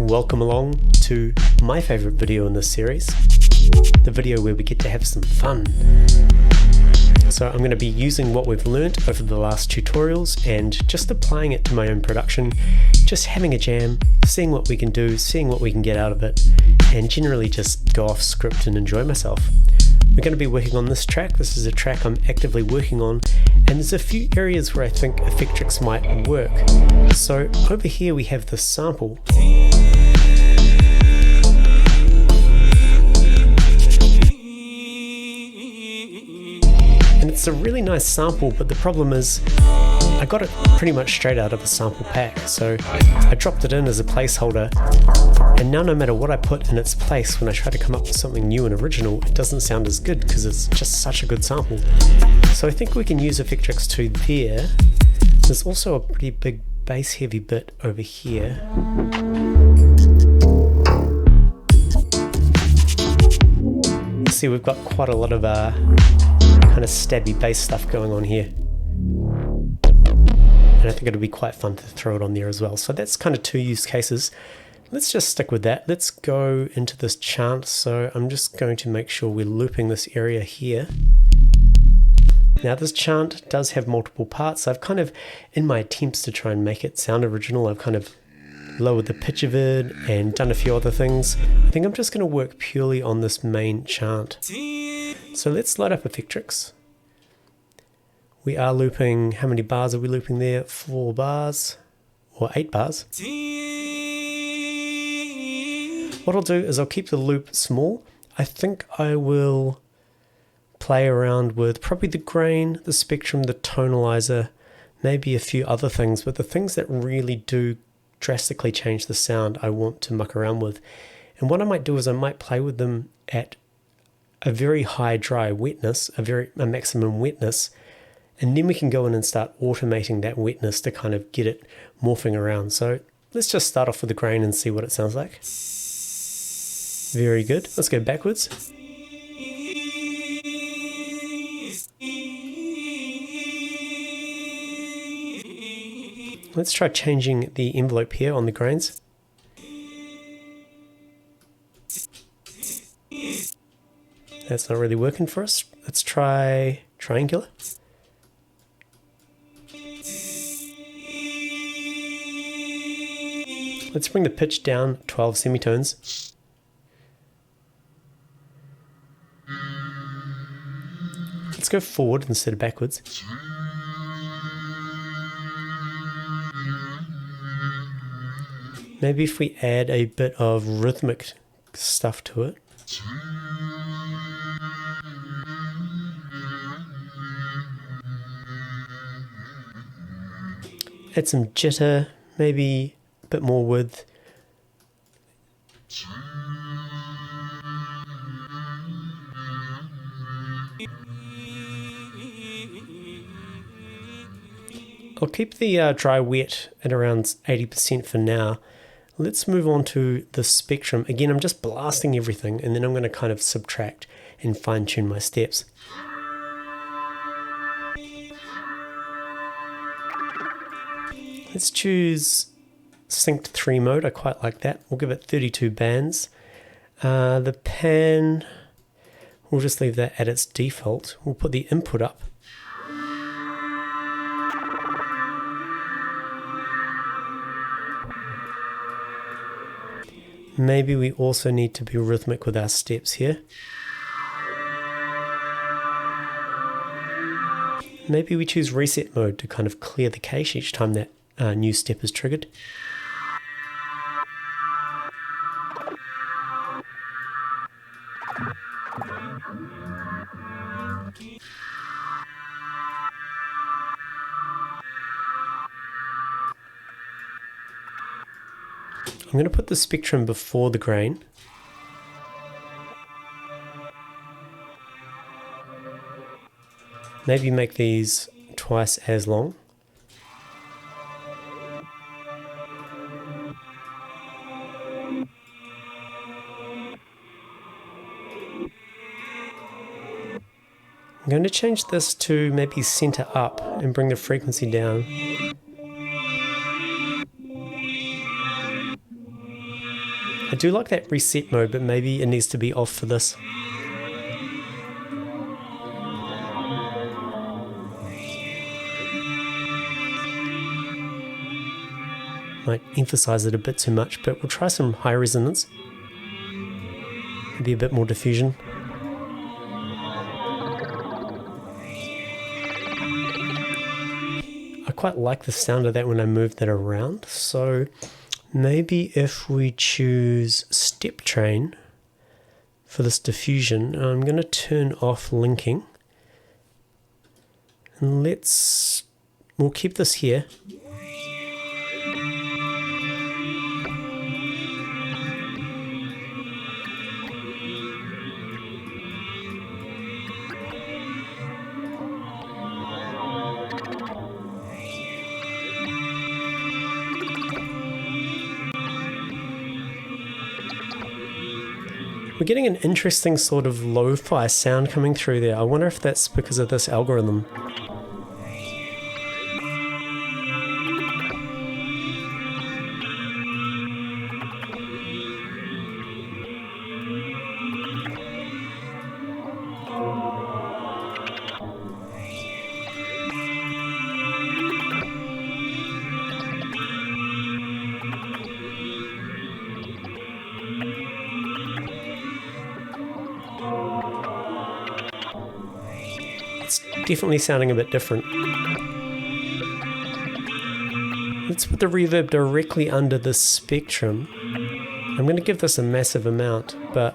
welcome along to my favorite video in this series, the video where we get to have some fun. So I'm going to be using what we've learnt over the last tutorials and just applying it to my own production, just having a jam, seeing what we can do, seeing what we can get out of it, and generally just go off script and enjoy myself. We're going to be working on this track. This is a track I'm actively working on, and there's a few areas where I think Effectrix might work. So over here we have the sample. And it's a really nice sample, but the problem is I got it pretty much straight out of a sample pack. So I dropped it in as a placeholder, and now no matter what I put in its place, when I try to come up with something new and original, it doesn't sound as good because it's just such a good sample. So I think we can use Effectrix2 there. There's also a pretty big bass heavy bit over here. See, we've got quite a lot of kind of stabby bass stuff going on here. And I think it'll be quite fun to throw it on there as well. So that's kind of two use cases. Let's just stick with that. Let's go into this chant. So I'm just going to make sure we're looping this area here. Now this chant does have multiple parts. I've kind of, in my attempts to try and make it sound original, I've kind of lowered the pitch of it and done a few other things. I think I'm just going to work purely on this main chant. So let's load up Effectrix. We are looping, how many bars are we looping there? 4 bars or 8 bars. What I'll do is I'll keep the loop small. I think I will play around with probably the grain, the spectrum, the tonalizer, maybe a few other things, but the things that really do drastically change the sound I want to muck around with. And what I might do is I might play with them at a very high dry wetness, a maximum wetness, and then we can go in and start automating that wetness to kind of get it morphing around. So let's just start off with the grain and see what it sounds like. Very good. Let's go backwards. Let's try changing the envelope here on the grains. That's not really working for us. Let's try triangular. Let's bring the pitch down 12 semitones. Let's go forward instead of backwards. Maybe if we add a bit of rhythmic stuff to it. Add some jitter, maybe a bit more width. I'll keep the dry wet at around 80% for now. Let's move on to the spectrum. Again, I'm just blasting everything, and then I'm going to kind of subtract and fine tune my steps. Let's choose synced 3 mode. I quite like that. We'll give it 32 bands. The pan, we'll just leave that at its default. We'll put the input up. Maybe we also need to be rhythmic with our steps here. Maybe we choose reset mode to kind of clear the cache each time that new step is triggered. I'm going to put the spectrum before the grain. Maybe make these twice as long. I'm going to change this to maybe center up and bring the frequency down. I do like that reset mode, but maybe it needs to be off for this. Might emphasize it a bit too much, but we'll try some high resonance. Maybe a bit more diffusion. I quite like the sound of that when I move that around, so maybe if we choose step train for this diffusion, I'm going to turn off linking. And we'll keep this here. We're getting an interesting sort of lo-fi sound coming through there. I wonder if that's because of this algorithm. Definitely sounding a bit different. Let's put the reverb directly under the spectrum. I'm going to give this a massive amount, but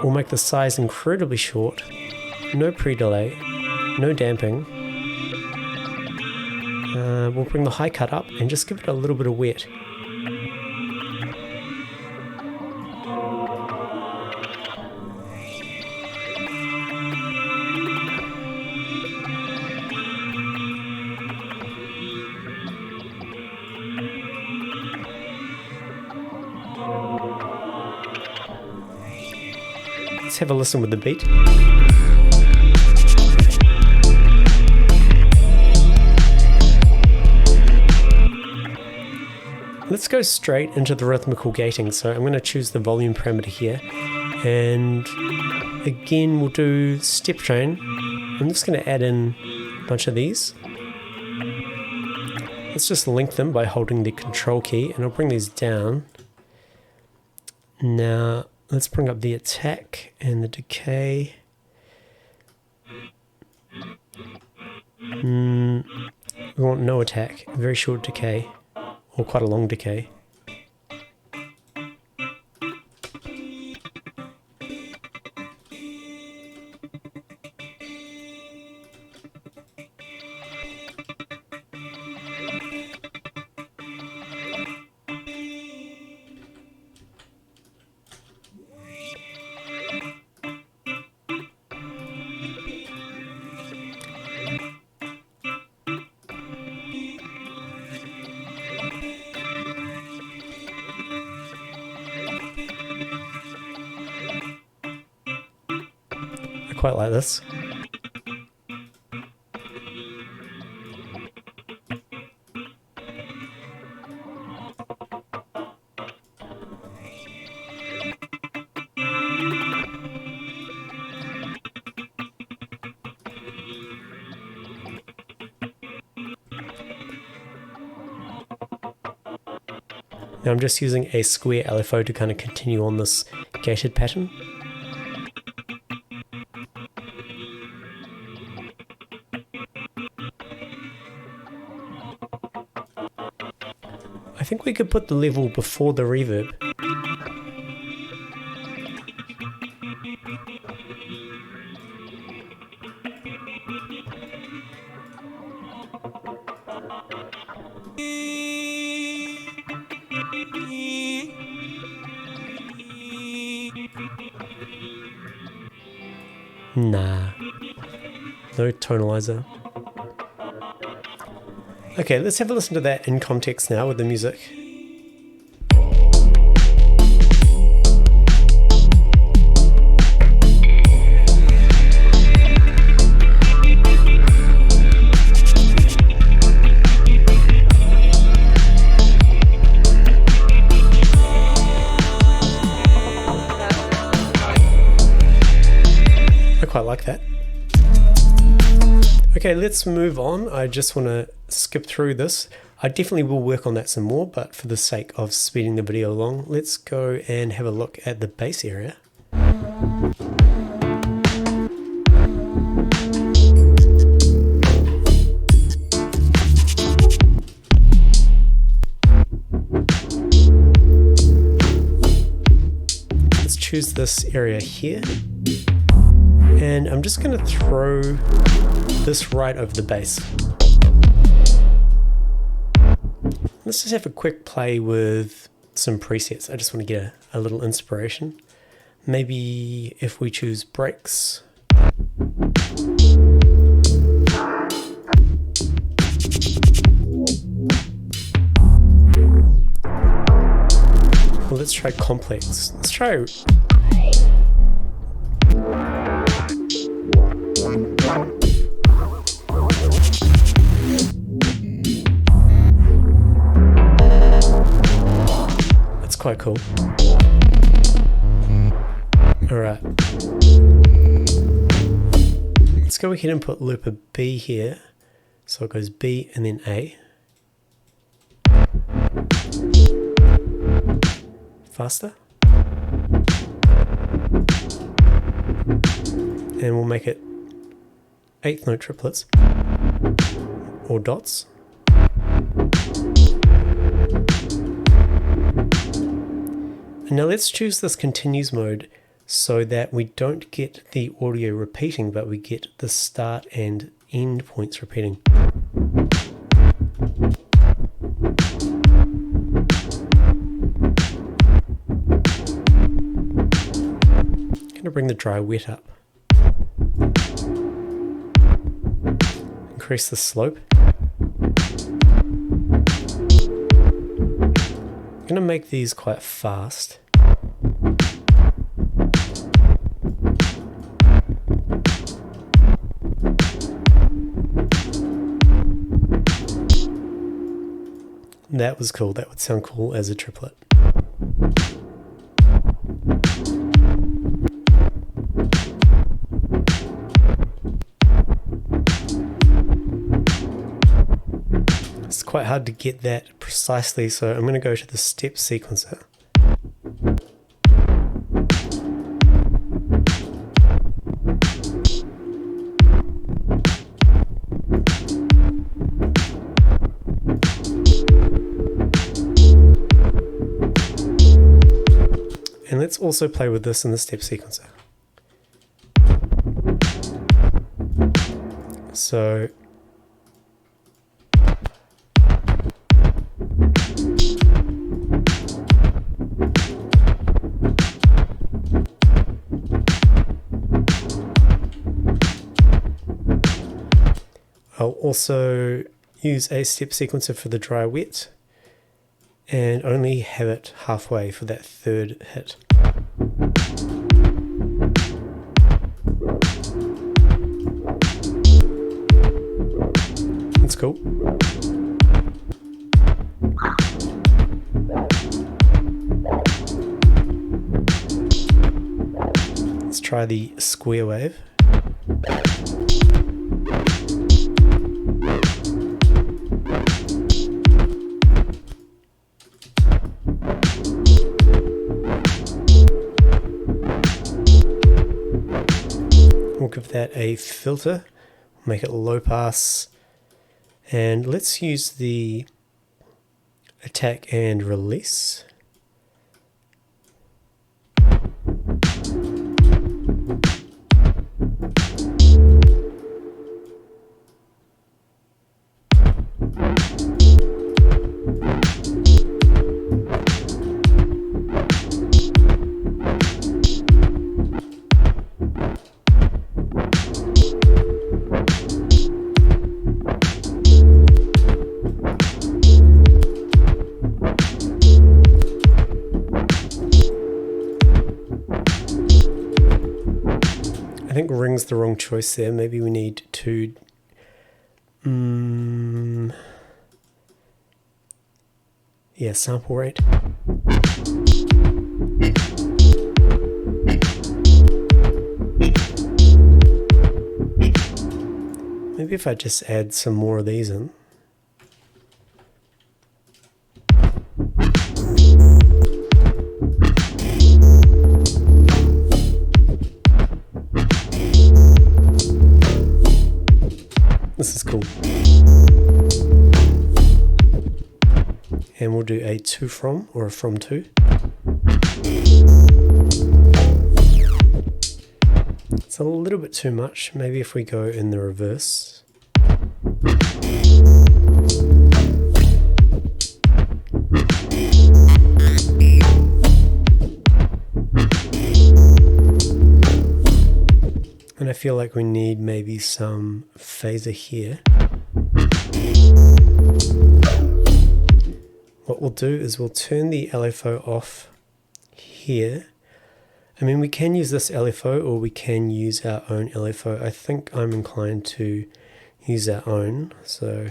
we'll make the size incredibly short. No pre-delay, no damping. We'll bring the high cut up and just give it a little bit of wet. Let's have a listen with the beat. Let's go straight into the rhythmical gating. So I'm going to choose the volume parameter here. And again, we'll do step train. I'm just going to add in a bunch of these. Let's just link them by holding the control key, and I'll bring these down. Now, let's bring up the attack and the decay. We want no attack, a very short decay, or quite a long decay. Quite like this. Now I'm just using a square LFO to kind of continue on this gated pattern. I think we could put the level before the reverb. Nah, no tonalizer. Okay, let's have a listen to that in context now with the music. that. Okay, let's move on. I just want to skip through this. I definitely will work on that some more, but for the sake of speeding the video along, let's go and have a look at the bass area. Let's choose this area here. And I'm just going to throw this right over the bass. Let's just have a quick play with some presets. I just want to get a little inspiration. Maybe if we choose breaks. Well, let's try complex. Let's try... That's quite cool. Alright. Let's go ahead and put looper B here. So it goes B and then A. Faster. And we'll make it 8th note triplets or dots. And now let's choose this continues mode so that we don't get the audio repeating, but we get the start and end points repeating. I'm going to bring the dry wet up. Increase the slope. I'm going to make these quite fast. That was cool. That would sound cool as a triplet. It's quite hard to get that precisely, so I'm going to go to the step sequencer. And let's also play with this in the step sequencer. So I'll also use a step sequencer for the dry wet and only have it halfway for that third hit. That's cool. Let's try the square wave. We'll give that a filter, make it low pass, and let's use the attack and release. I think ring's the wrong choice there. Maybe we need to yeah, sample rate. if I just add some more of these in. This is cool. And we'll do a to from, or a from to. It's a little bit too much. Maybe if we go in the reverse. And I feel like we need maybe some phaser here. What we'll do is we'll turn the LFO off here. I mean, we can use this LFO or we can use our own LFO. I think I'm inclined to use our own, so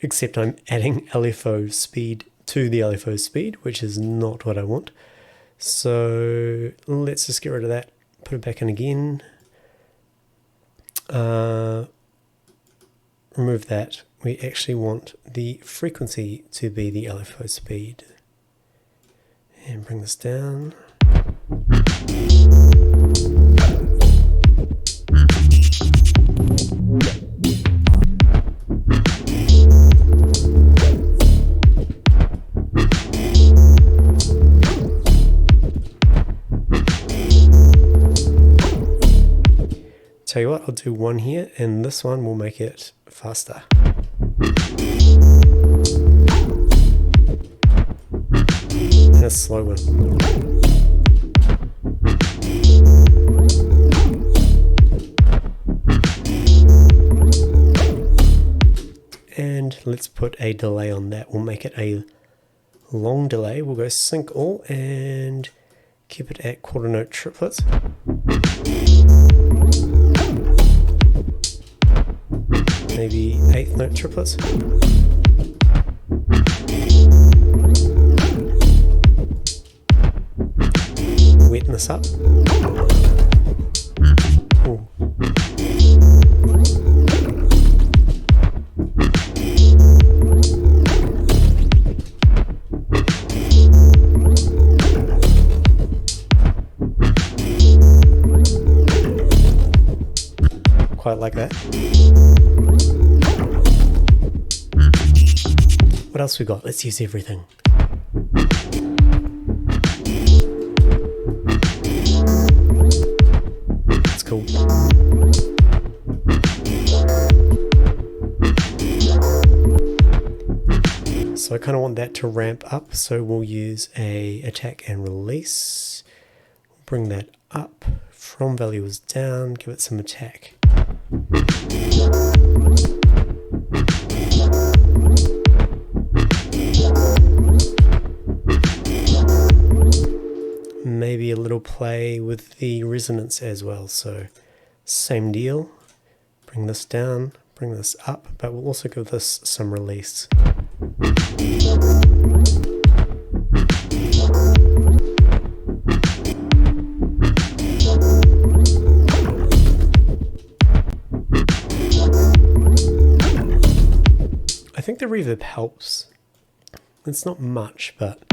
except I'm adding LFO speed to the LFO speed, which is not what I want. So let's just get rid of that, put it back in again, remove that. We actually want the frequency to be the LFO speed. And bring this down. Tell you what, I'll do one here, and this one will make it faster. And a slow one. And let's put a delay on that. We'll make it a long delay. We'll go sync all and keep it at quarter note triplets. Maybe eighth note triplets. Weten this up. Ooh. Quite like that. What else we got? Let's use everything. That's cool. So I kind of want that to ramp up, so we'll use a attack and release. Bring that up. From value is down. Give it some attack. Maybe a little play with the resonance as well, so same deal. Bring this down, bring this up, but we'll also give this some release. I think the reverb helps. It's not much, but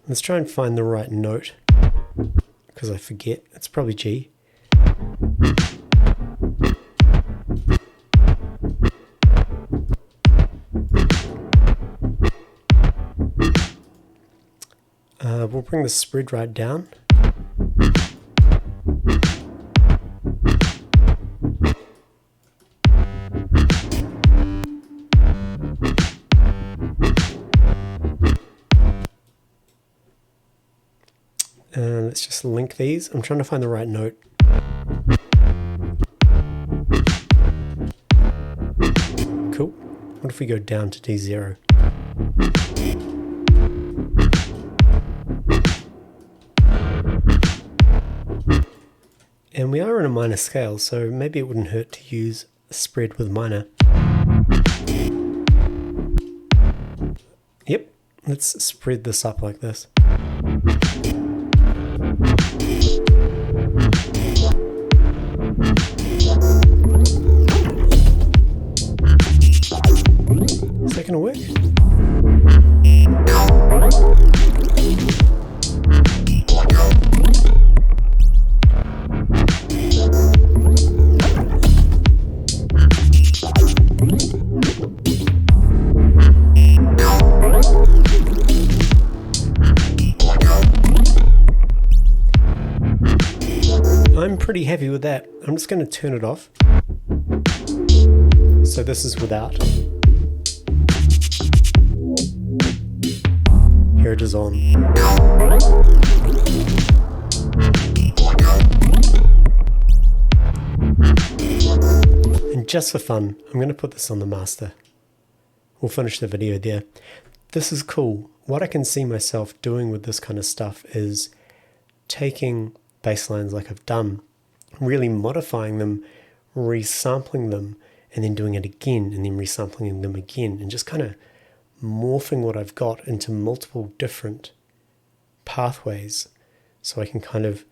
let's try and find the right note, because I forget. It's probably G. We'll bring the spread right down. Let's just link these. I'm trying to find the right note. Cool. What if we go down to D0? And we are in a minor scale, so maybe it wouldn't hurt to use a spread with minor. Yep, let's spread this up like this. Is that going to work? I'm pretty happy with that. I'm just going to turn it off. So this is without. Here it is on. And just for fun, I'm going to put this on the master. We'll finish the video there. This is cool. What I can see myself doing with this kind of stuff is taking bass lines like I've done, really modifying them, resampling them, and then doing it again, and then resampling them again, and just kind of morphing what I've got into multiple different pathways, so I can kind of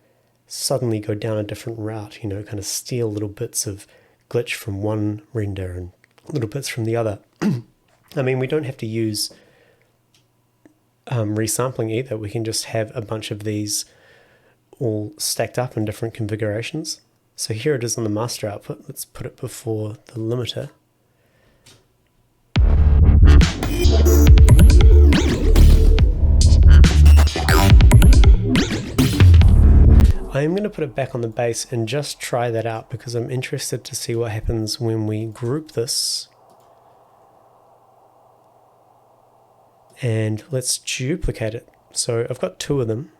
suddenly go down a different route, you know, kind of steal little bits of glitch from one render and little bits from the other. I mean, we don't have to use resampling either. We can just have a bunch of these all stacked up in different configurations. So here it is on the master output. Let's put it before the limiter. I am going to put it back on the bass and just try that out because I'm interested to see what happens when we group this. And let's duplicate it. So I've got two of them.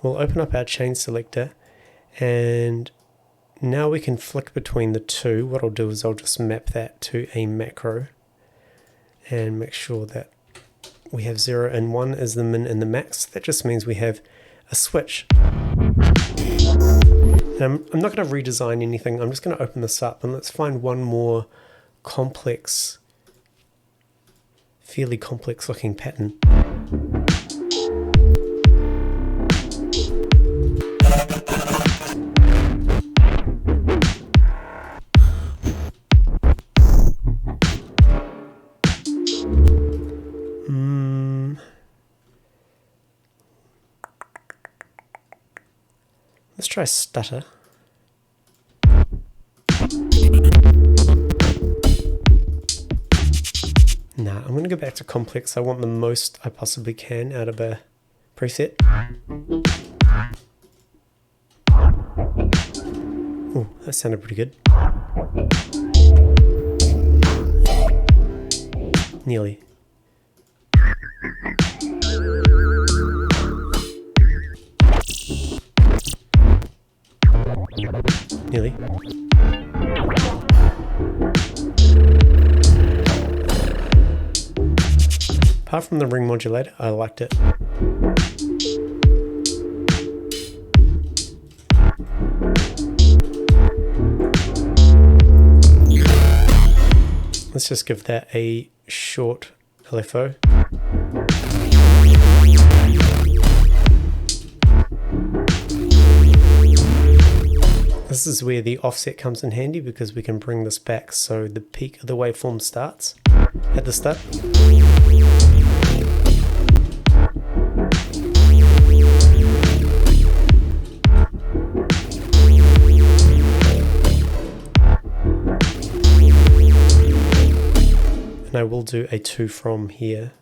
We'll open up our chain selector, and now we can flick between the two. What I'll do is I'll just map that to a macro and make sure that we have 0 and 1 as the min and the max. That just means we have a switch. And I'm not going to redesign anything. I'm just going to open this up and let's find one more complex, fairly complex looking pattern. Let's try stutter. Nah, I'm going to go back to complex. I want the most I possibly can out of a preset. Oh, that sounded pretty good. Nearly. Nearly. Apart from the ring modulator, I liked it. Let's just give that a short LFO. This is where the offset comes in handy because we can bring this back so the peak of the waveform starts at the start. And I will do a 2 from here.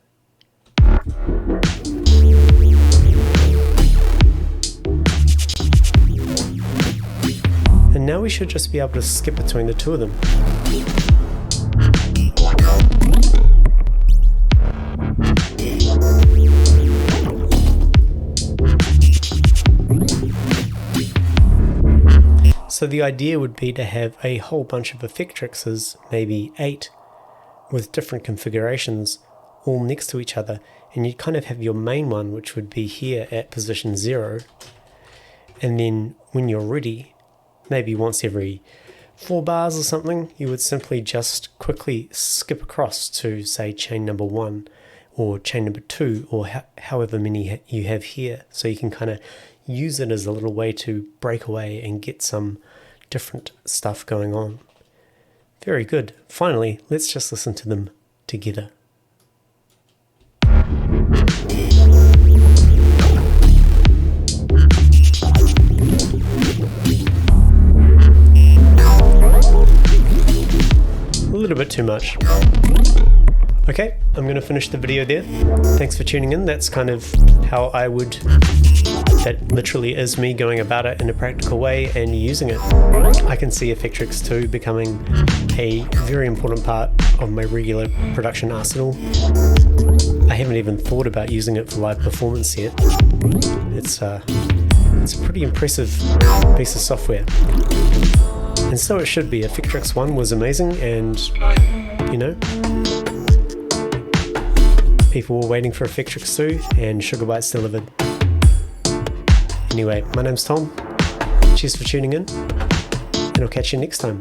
And now we should just be able to skip between the two of them. So the idea would be to have a whole bunch of Effectrixes, maybe 8, with different configurations all next to each other, and you'd kind of have your main one, which would be here at position 0, And then when you're ready, maybe once every 4 bars or something, you would simply just quickly skip across to, say, chain number 1 or chain number 2, or however many you have here. So you can kind of use it as a little way to break away and get some different stuff going on. Very good. Finally, let's just listen to them together. A little bit too much. Okay, I'm going to finish the video there. Thanks for tuning in. That's kind of how I would... That literally is me going about it in a practical way and using it. I can see Effectrix2 becoming a very important part of my regular production arsenal. I haven't even thought about using it for live performance yet. It's a pretty impressive piece of software. And so it should be. Effectrix1 was amazing, and, you know, people were waiting for Effectrix2, and Sugar Bytes delivered. Anyway, my name's Tom. Cheers for tuning in, and I'll catch you next time.